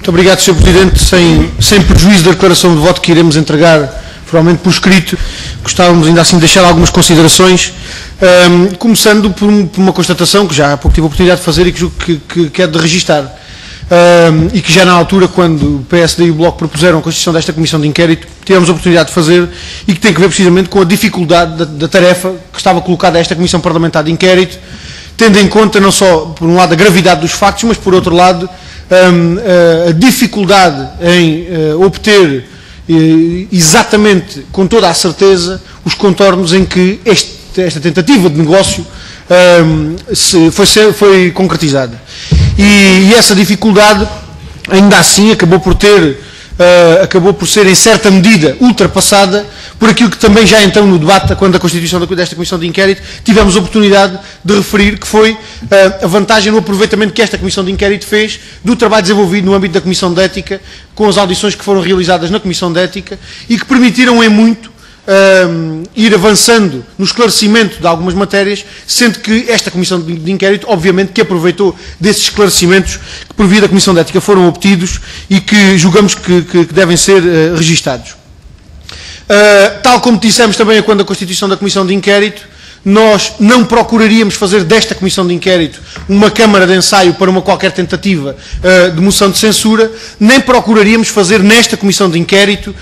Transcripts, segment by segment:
Muito obrigado, Sr. Presidente. Sem prejuízo da declaração de voto que iremos entregar formalmente por escrito, gostávamos ainda assim de deixar algumas considerações, começando por uma constatação que já há pouco tive a oportunidade de fazer e que julgo que é de registar, e que já na altura, quando o PSD e o Bloco propuseram a constituição desta comissão de inquérito, tivemos a oportunidade de fazer e que tem que ver precisamente com a dificuldade da tarefa que estava colocada a esta comissão parlamentar de inquérito, tendo em conta não só, por um lado, a gravidade dos factos, mas, por outro lado, a dificuldade em obter exatamente, com toda a certeza, os contornos em que esta tentativa de negócio foi concretizada. E essa dificuldade, ainda assim, acabou por ser, em certa medida, ultrapassada por aquilo que também já então no debate, quando a constituição desta comissão de inquérito, tivemos a oportunidade de referir, que foi a vantagem no aproveitamento que esta comissão de inquérito fez do trabalho desenvolvido no âmbito da Comissão de Ética, com as audições que foram realizadas na Comissão de Ética e que permitiram em muito ir avançando no esclarecimento de algumas matérias, sendo que esta Comissão de Inquérito, obviamente, que aproveitou desses esclarecimentos que por via da Comissão de Ética foram obtidos e que julgamos que devem ser registados. Tal como dissemos também quando a constituição da Comissão de Inquérito, nós não procuraríamos fazer desta Comissão de Inquérito uma câmara de ensaio para uma qualquer tentativa de moção de censura, nem procuraríamos fazer nesta Comissão de Inquérito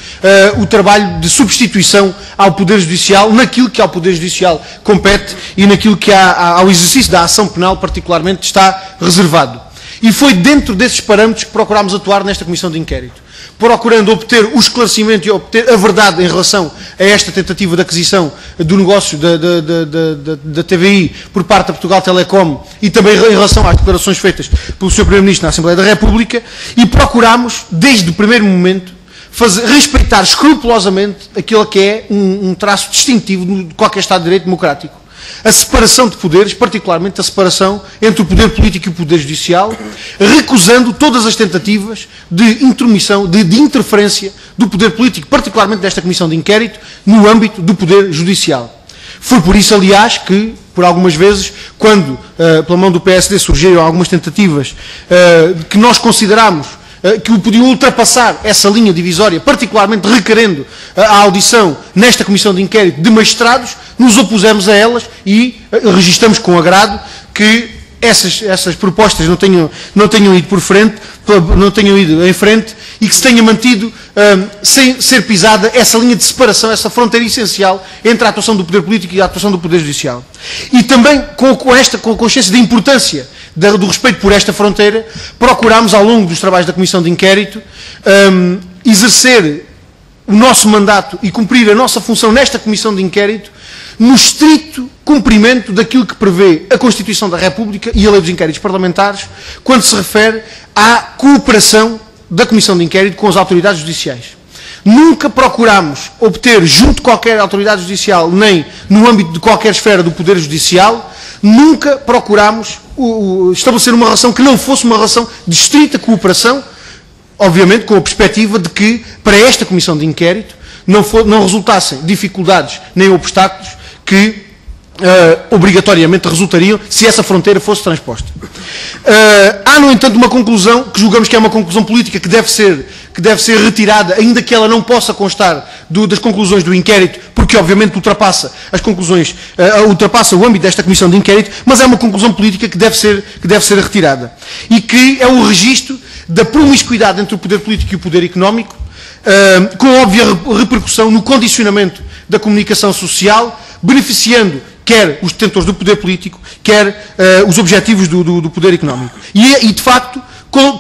o trabalho de substituição ao Poder Judicial, naquilo que ao Poder Judicial compete e naquilo que ao exercício da ação penal particularmente está reservado. E foi dentro desses parâmetros que procurámos atuar nesta Comissão de Inquérito, procurando obter o esclarecimento e obter a verdade em relação a esta tentativa de aquisição do negócio da TVI por parte da Portugal Telecom e também em relação às declarações feitas pelo Sr. Primeiro-Ministro na Assembleia da República, e procurámos, desde o primeiro momento, respeitar escrupulosamente aquilo que é um traço distintivo de qualquer Estado de Direito democrático. A separação de poderes, particularmente a separação entre o poder político e o poder judicial, recusando todas as tentativas de intromissão, de interferência do poder político, particularmente desta Comissão de Inquérito, no âmbito do poder judicial. Foi por isso, aliás, que, por algumas vezes, quando pela mão do PSD surgiram algumas tentativas que nós consideramos que podiam ultrapassar essa linha divisória, particularmente requerendo a audição nesta Comissão de Inquérito de magistrados, nos opusemos a elas e registramos com agrado que essas propostas não tenham ido por frente, não tenham ido em frente e que se tenha mantido sem ser pisada essa linha de separação, essa fronteira essencial entre a atuação do poder político e a atuação do poder judicial. E também com a consciência da importância do respeito por esta fronteira, procurámos ao longo dos trabalhos da Comissão de Inquérito exercer o nosso mandato e cumprir a nossa função nesta Comissão de Inquérito no estrito cumprimento daquilo que prevê a Constituição da República e a Lei dos Inquéritos Parlamentares, quando se refere à cooperação da Comissão de Inquérito com as autoridades judiciais. Nunca procurámos obter, junto de qualquer autoridade judicial, nem no âmbito de qualquer esfera do Poder Judicial, nunca procurámos estabelecer uma relação que não fosse uma relação de estrita cooperação, obviamente com a perspectiva de que, para esta Comissão de Inquérito, não resultassem dificuldades nem obstáculos que obrigatoriamente resultariam se essa fronteira fosse transposta. Há, no entanto, uma conclusão que julgamos que é uma conclusão política que deve ser retirada, ainda que ela não possa constar das conclusões do inquérito, porque obviamente ultrapassa as conclusões, ultrapassa o âmbito desta Comissão de Inquérito, mas é uma conclusão política que deve ser retirada. E que é o registro da promiscuidade entre o poder político e o poder económico, com óbvia repercussão no condicionamento da comunicação social, beneficiando quer os detentores do poder político, quer os objetivos do poder económico. E de facto,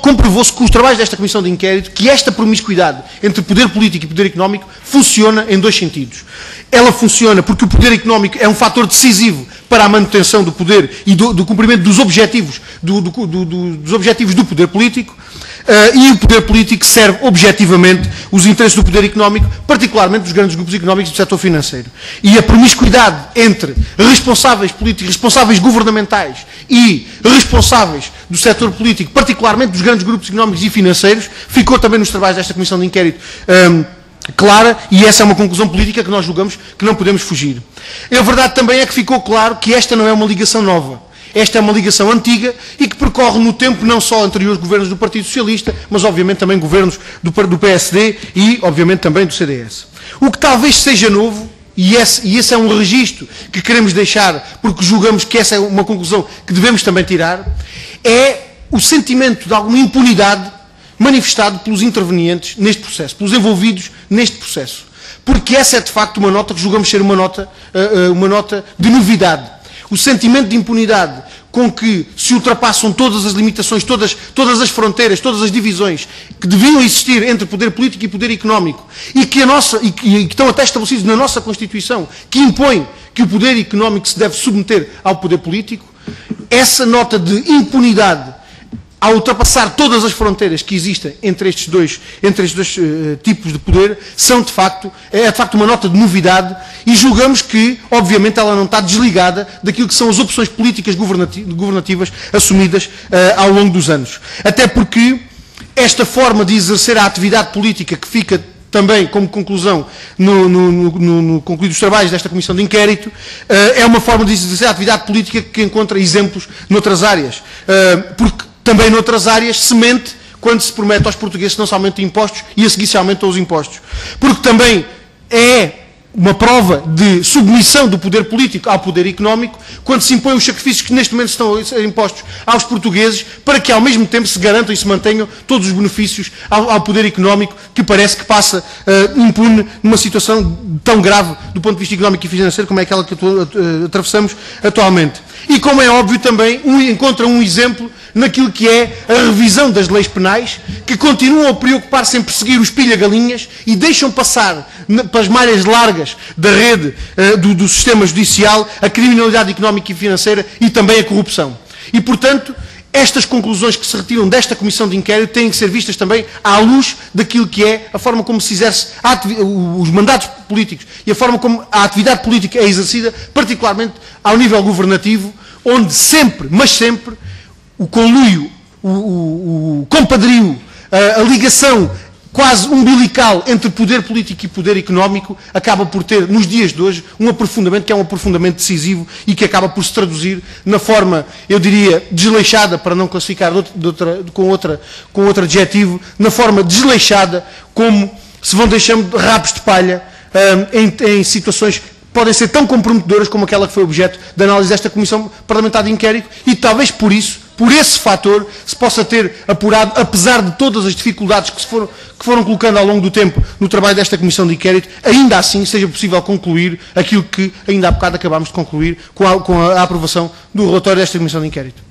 comprovou-se com os trabalhos desta Comissão de Inquérito que esta promiscuidade entre poder político e poder económico funciona em dois sentidos. Ela funciona porque o poder económico é um fator decisivo para a manutenção do poder e do cumprimento dos objetivos dos objetivos do poder político, e o poder político serve objetivamente os interesses do poder económico, particularmente dos grandes grupos económicos do setor financeiro. E a promiscuidade entre responsáveis políticos, responsáveis governamentais e responsáveis do setor político, particularmente dos grandes grupos económicos e financeiros, ficou também nos trabalhos desta Comissão de Inquérito clara, e essa é uma conclusão política que nós julgamos que não podemos fugir. A verdade também é que ficou claro que esta não é uma ligação nova. Esta é uma ligação antiga e que percorre no tempo não só anteriores governos do Partido Socialista, mas obviamente também governos do PSD e obviamente também do CDS. O que talvez seja novo, e esse é um registro que queremos deixar, porque julgamos que essa é uma conclusão que devemos também tirar, é o sentimento de alguma impunidade manifestado pelos intervenientes neste processo, pelos envolvidos neste processo. Porque essa é de facto uma nota que julgamos ser uma nota de novidade. O sentimento de impunidade com que se ultrapassam todas as limitações, todas as fronteiras, todas as divisões que deviam existir entre poder político e poder económico e que estão até estabelecidos na nossa Constituição, que impõe que o poder económico se deve submeter ao poder político, essa nota de impunidade ao ultrapassar todas as fronteiras que existem entre estes dois tipos de poder, é de facto uma nota de novidade e julgamos que, obviamente, ela não está desligada daquilo que são as opções políticas governativas assumidas ao longo dos anos. Até porque esta forma de exercer a atividade política que fica também como conclusão no concluir dos trabalhos desta Comissão de Inquérito, é uma forma de exercer a atividade política que encontra exemplos noutras áreas. Porque também noutras áreas se mente quando se promete aos portugueses que não se aumentam impostos e a seguir se aumentam os impostos. Porque também é uma prova de submissão do poder político ao poder económico quando se impõem os sacrifícios que neste momento estão a ser impostos aos portugueses para que ao mesmo tempo se garantam e se mantenham todos os benefícios ao poder económico que parece que passa impune numa situação tão grave do ponto de vista económico e financeiro como é aquela que atravessamos atualmente. E como é óbvio também encontra um exemplo naquilo que é a revisão das leis penais, que continuam a preocupar-se em perseguir os pilha-galinhas e deixam passar para as malhas largas da rede do sistema judicial a criminalidade económica e financeira e também a corrupção. E, portanto, estas conclusões que se retiram desta Comissão de Inquérito têm que ser vistas também à luz daquilo que é a forma como se exerce os mandatos políticos e a forma como a atividade política é exercida, particularmente ao nível governativo, onde sempre, mas sempre, o conluio, o compadrio, a ligação quase umbilical entre poder político e poder económico acaba por ter, nos dias de hoje, um aprofundamento que é um aprofundamento decisivo e que acaba por se traduzir na forma, eu diria, desleixada, para não classificar com outro adjetivo, na forma desleixada como se vão deixando rabos de palha em situações que podem ser tão comprometedoras como aquela que foi objeto da análise desta Comissão Parlamentar de Inquérito e talvez por isso, por esse fator, se possa ter apurado, apesar de todas as dificuldades que foram colocando ao longo do tempo no trabalho desta Comissão de Inquérito, ainda assim seja possível concluir aquilo que ainda há bocado acabámos de concluir com a aprovação do relatório desta Comissão de Inquérito.